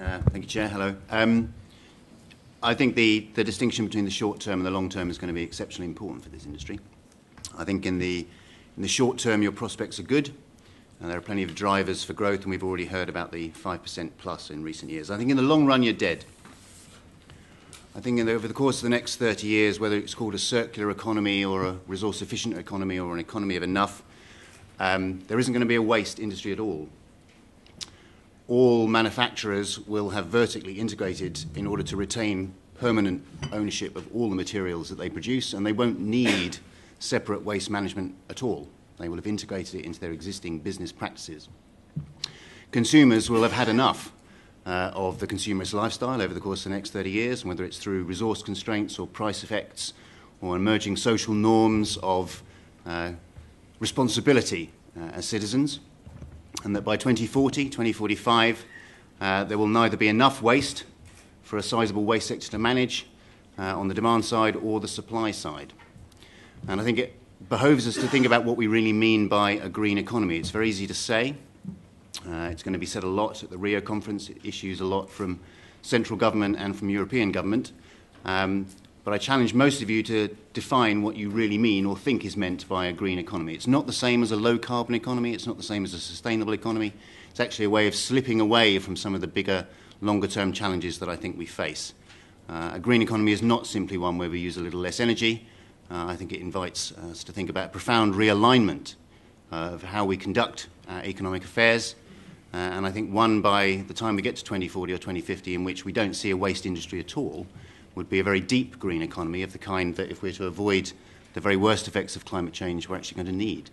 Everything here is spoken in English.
Thank you, Chair. Hello. I think the distinction between the short term and the long term is going to be exceptionally important for this industry. I think in the short term, your prospects are good, and there are plenty of drivers for growth, and we've already heard about the 5% plus in recent years. I think in the long run, you're dead. I think over the course of the next 30 years, whether it's called a circular economy or a resource-efficient economy or an economy of enough, there isn't going to be a waste industry at all. All manufacturers will have vertically integrated in order to retain permanent ownership of all the materials that they produce, and they won't need separate waste management at all. They will have integrated it into their existing business practices. Consumers will have had enough of the consumerist lifestyle over the course of the next 30 years, and whether it's through resource constraints or price effects or emerging social norms of responsibility as citizens, and that by 2040, 2045, there will neither be enough waste for a sizable waste sector to manage on the demand side or the supply side. And I think it behoves us to think about what we really mean by a green economy. It's very easy to say. It's going to be said a lot at the Rio conference. It issues a lot from central government and from European government. But I challenge most of you to define what you really mean or think is meant by a green economy. It's not the same as a low-carbon economy. It's not the same as a sustainable economy. It's actually a way of slipping away from some of the bigger, longer-term challenges that I think we face. A green economy is not simply one where we use a little less energy. I think it invites us to think about profound realignment of how we conduct economic affairs. And I think one by the time we get to 2040 or 2050 in which we don't see a waste industry at all would be a very deep green economy of the kind that if we're to avoid the very worst effects of climate change we're actually going to need.